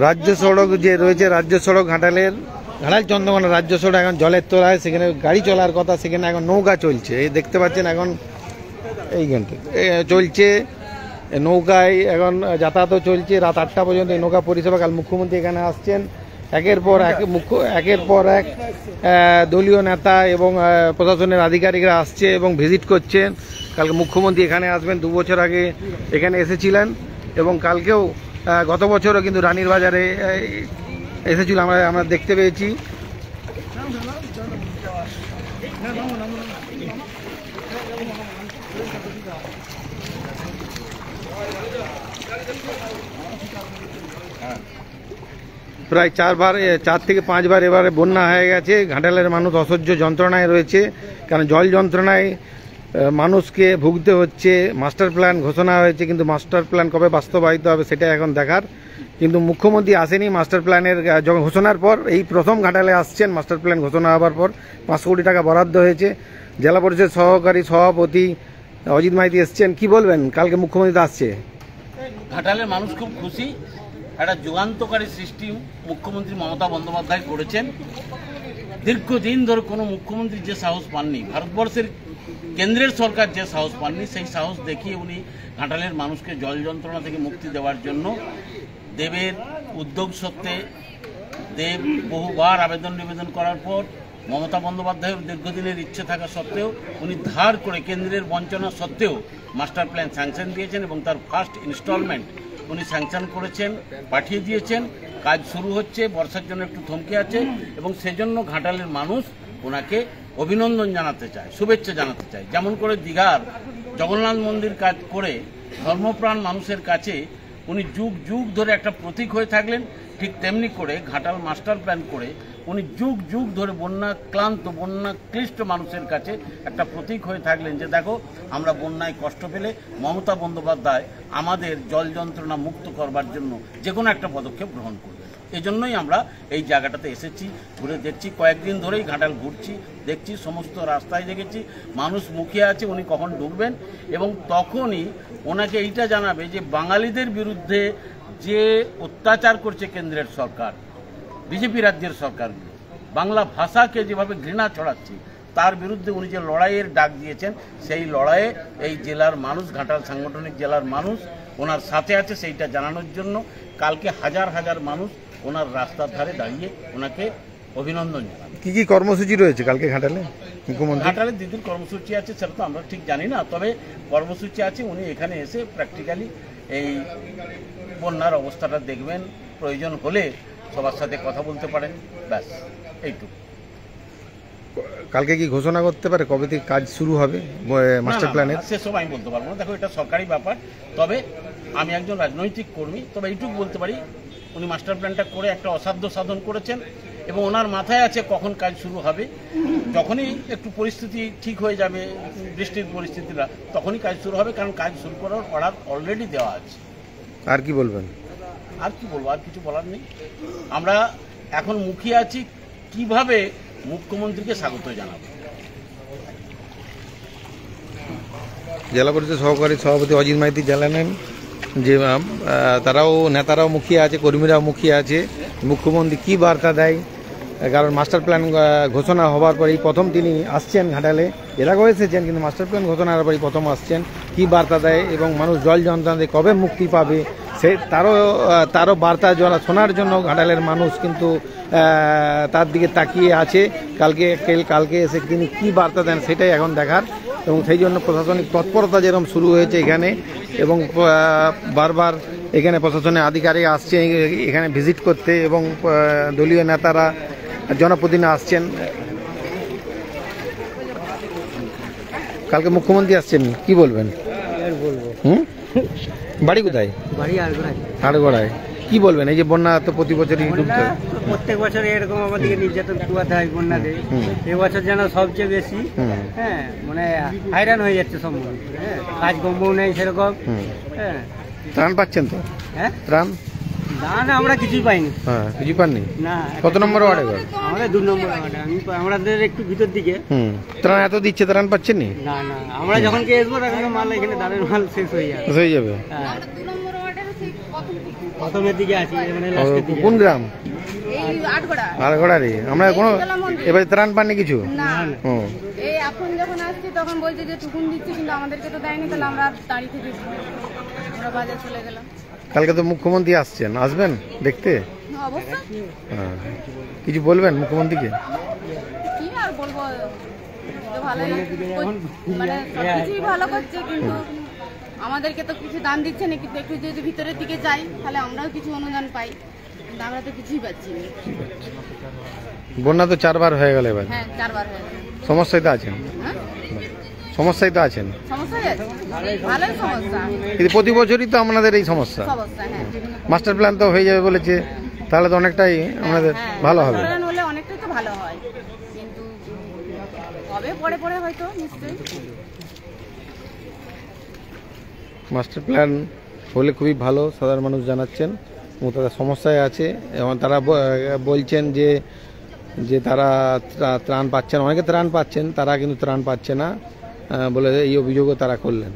রাজ্য সড়ক যে রয়েছে, রাজ্য সড়ক ঘাটাল চন্দ্রকোনা রাজ্য সড়ক এখন জলের তলায়, সেখানে গাড়ি চলার কথা, সেখানে এখন নৌকা চলছে। এই দেখতে পাচ্ছেন এখন এইখানটা চলছে, নৌকায় এখন যাতায়াতও চলছে রাত 8টা পর্যন্ত এই নৌকা পরিষেবা। কাল মুখ্যমন্ত্রী এখানে আসছেন, একের পর এক দলীয় নেতা এবং প্রশাসনের আধিকারিকরা আসছে এবং ভিজিট করছেন। কালকে মুখ্যমন্ত্রী এখানে আসবেন, 2 বছর আগে এখানে এসেছিলেন এবং কালকেও গত বছরও কিন্তু রানীর বাজারে এসেছিল, আমরা দেখতে পেয়েছি। প্রায় 4 থেকে 5 বার এবারে বন্যা হয়ে গেছে। ঘাটালের মানুষ অসহ্য যন্ত্রণায় রয়েছে, কারণ জল যন্ত্রণায় মানুষকে ভুগতে হচ্ছে। মাস্টার প্ল্যান ঘোষণা হয়েছে, কিন্তু মাস্টার প্ল্যান কবে বাস্তবায়িত হবে সেটা এখন দেখার। কিন্তু মুখ্যমন্ত্রী আসেনি মাস্টার প্ল্যানের যখন ঘোষণার পর, এই প্রথম ঘাটালে আসছেন। মাস্টার প্ল্যান ঘোষণা হওয়ার পর 500 কোটি টাকা বরাদ্দ হয়েছে। জেলা পরিষদ সহকারী সভাপতি অজিত মাইতি এসছেন, কি বলবেন? কালকে মুখ্যমন্ত্রী আসছে, ঘাটালের মানুষ খুব খুশি। একটা যুগান্তকারী সৃষ্টি মুখ্যমন্ত্রী মমতা বন্দ্যোপাধ্যায় করেছেন। দীর্ঘদিন ধরে কোনো মুখ্যমন্ত্রী যে সাহস পাননি, ভারতবর্ষের কেন্দ্রের সরকার যে সাহস পাননি, সেই সাহস দেখিয়ে উনি ঘাটালের মানুষকে জল যন্ত্রণা থেকে মুক্তি দেওয়ার জন্য দেবের উদ্যোগ সত্ত্বে, দেব বহুবার আবেদন নিবেদন করার পর, মমতা বন্দ্যোপাধ্যায়ের দীর্ঘদিনের ইচ্ছে থাকা সত্ত্বেও উনি ধার করে কেন্দ্রের বঞ্চনা সত্ত্বেও মাস্টার প্ল্যান স্যাংশন দিয়েছেন এবং তার ফার্স্ট ইনস্টলমেন্ট উনি স্যাংশন করেছেন, পাঠিয়ে দিয়েছেন। কাজ শুরু হচ্ছে, বর্ষার জন্য একটু থমকে আছে এবং সেজন্য ঘাটালের মানুষ ওনাকে অভিনন্দন জানাতে চায়, শুভেচ্ছা জানাতে চায়। যেমন করে দীঘার জগন্নাথ মন্দির কাজ করে ধর্মপ্রাণ মানুষের কাছে উনি যুগ যুগ ধরে একটা প্রতীক হয়ে থাকলেন, ঠিক তেমনি করে ঘাটাল মাস্টার প্ল্যান করে উনি যুগ যুগ ধরে বন্যা ক্লিষ্ট মানুষের কাছে একটা প্রতীক হয়ে থাকলেন যে দেখো, আমরা বন্যায় কষ্ট পেলে মমতা বন্দ্যোপাধ্যায় আমাদের জল যন্ত্রণা মুক্ত করবার জন্য যে কোনো একটা পদক্ষেপ গ্রহণ করবেন। এজন্যই আমরা এই জায়গাটাতে এসেছি, ঘুরে দেখছি। কয়েকদিন ধরেই ঘাটাল ঘুরছি, দেখছি, সমস্ত রাস্তায় দেখেছি মানুষ মুখিয়ে আছে উনি কখন ঢুকবেন এবং তখনই ওনাকে এইটা জানাবে যে বাঙালিদের বিরুদ্ধে যে অত্যাচার করছে কেন্দ্রের সরকার, বিজেপি রাজ্যের সরকারগুলো, বাংলা ভাষাকে যেভাবে ঘৃণা ছড়াচ্ছে, তার বিরুদ্ধে উনি যে লড়াইয়ের ডাক দিয়েছেন, সেই লড়াইয়ে এই জেলার মানুষ, ঘাটাল সাংগঠনিক জেলার মানুষ ওনার সাথে আছে, সেইটা জানানোর জন্য কালকে হাজার হাজার মানুষ ওনার রাস্তার ধারে দাঁড়িয়ে ওনাকে অভিনন্দন জানান। কি কি কর্মসূচি রয়েছে কালকে ঘাটালে? ঘাটালে দিদির কর্মসূচি আছে সেটা তো আমরা ঠিক জানি না, তবে কর্মসূচি আছে। উনি এখানে এসে প্র্যাকটিক্যালি এই বন্যার অবস্থাটা দেখবেন, প্রয়োজন হলে সবার সাথে কথা বলতে পারেন, ব্যাস এইটুকু। কালকে কি ঘোষণা করতে পারে কবে থেকে কাজ শুরু হবে মাস্টার প্ল্যানের? সেসব আমি বলতে পারবো না, দেখো এটা সরকারি ব্যাপার। তবে আমি একজন রাজনৈতিক কর্মী, তবে এইটুকু বলতে পারি উনি মাস্টার প্ল্যানটা করে একটা অসাধ্য সাধন করেছেন এবং ওনার মাথায় আছে কখন কাজ শুরু হবে। যখনই একটু পরিস্থিতি ঠিক হয়ে যাবে, বৃষ্টির পরিস্থিতিটা, তখনই কাজ শুরু হবে, কারণ কাজ শুরু করার অর্ডার অলরেডি দেওয়া আছে। আর কি বলবেন? আর কি বলবো, আর কিছু বলার নেই। আমরা এখন মুখিয়ে আছি কিভাবে মুখ্যমন্ত্রীকে স্বাগত জানাবো। জেলা পরিষদ সহকারী সভাপতি অজিত মাইতি জানালেন যে নেতারাও মুখিয়ে আছে, কর্মীরাও মুখিয়ে আছে, মুখ্যমন্ত্রী কি বার্তা দেয়। কারণ মাস্টার প্ল্যান ঘোষণা হওয়ার পরেই প্রথম তিনি আসছেন ঘাটালে, এর আগেও এসেছেন, কিন্তু মাস্টার প্ল্যান ঘোষণা হওয়ার পরেই প্রথম আসছেন। কি বার্তা দেয় এবং মানুষ জল যন্ত্রণা থেকে কবে মুক্তি পাবে তারও বার্তা শোনার জন্য ঘাটালের মানুষ কিন্তু তার দিকে তাকিয়ে আছে। কালকে এসে তিনি কি বার্তা দেন সেটাই এখন দেখার, এবং সেই জন্য প্রশাসনিক তৎপরতা যেরকম শুরু হয়েছে এখানে, এবং বারবার এখানে প্রশাসনের আধিকারিক আসছে এখানে ভিজিট করতে, এবং দলীয় নেতারা, জনপ্রতিনিধি আসছেন। কালকে মুখ্যমন্ত্রী আসছেন, কি বলবেন? বাড়ি কোথায়? বাড়ি আড়গড়ায়। কি বলবেন এই যে বন্যা তো প্রতি বছরই ডুবতে, প্রত্যেক বছর এরকম আমাদেরকে নির্যাতন পোয়াতে হয় বন্যাতে, এবছর যেন সবচেয়ে বেশি। হ্যাঁ, মানে হাইরান হয়ে যাচ্ছে সব মানুষ। হ্যাঁ, কাজ কম্বও নেই সেরকম। হ্যাঁ, ত্রাণ পাচ্ছেন তো? হ্যাঁ, ত্রাণ না আমরা কিছুই পাইনি। হ্যাঁ, কিছু পাননি? না। কত নম্বর ওয়ার্ডে ঘর? আমাদের 2 নম্বর ওয়ার্ড। আমাদের একটু ভিতর দিকে। ত্রাণ এত দিচ্ছে, ত্রাণ পাচ্ছেন নি? না না, আমরা যখন কে আসবো তখন তো মাল এখানে দাঁড়ের মাল শেষ হয়ে যাবে। হয়ে যাবে। হ্যাঁ, প্রথমের দিকে আছি, মানে লাস্টের দিকে। কোন গ্রাম? এই আটগড়ারি। আমরা কোনো এবার ত্রাণ পাননি কিছু? না, হুম। এই এখন যখন আসছি তখন বলছে যে টুকুন দিচ্ছি, কিন্তু আমাদেরকে তো দেয়নি। তাহলে আমরা দাঁড়িয়ে থেকে আমরা বাজার চলে গেলাম। কালকে তো মুখ্যমন্ত্রী আসছেন, আসবেন দেখতে? অবশ্যই। হ্যাঁ, কিছু বলবেন মুখ্যমন্ত্রীকে? কি আর বলবো, তো ভালোই মানে সবকিছুই ভালো করছে, কিন্তু আমাদেরকে তো কিছু দান দিচ্ছে না। কিন্তু একটু যদি ভিতরের দিকে যাই তাহলে আমরাও কিছু অনুদান পাই, কিন্তু আমরা তো কিছুই পাচ্ছি না। বন্যা তো 4 বার হয়ে গেল এবার। হ্যাঁ, 4 বার হয়ে গেল। সমস্যায় তো আছেন? হ্যাঁ, সমস্যায় তো আছেন। সমস্যা আছে, ভালোই সমস্যা। কিন্তু প্রতি বছরই তো আপনাদের এই সমস্যা। সমস্যা, হ্যাঁ। মাস্টার প্ল্যান তো হয়ে যাবে বলেছে, তাহলে তো অনেকটাই আমাদের ভালো হবে। হ্যাঁ, হলে অনেকটাই তো ভালো হয়, কিন্তু হবে পরে পরে হয়তো নিশ্চয়ই। মাস্টার প্ল্যান হলে খুবই ভালো, সাধারণ মানুষ জানাচ্ছেন, এবং তারা সমস্যায় আছে এবং তারা বলছেন যে যে তারা ত্রাণ পাচ্ছেন, অনেকে ত্রাণ পাচ্ছেন, তারা কিন্তু ত্রাণ পাচ্ছে না বলে এই অভিযোগও তারা করলেন।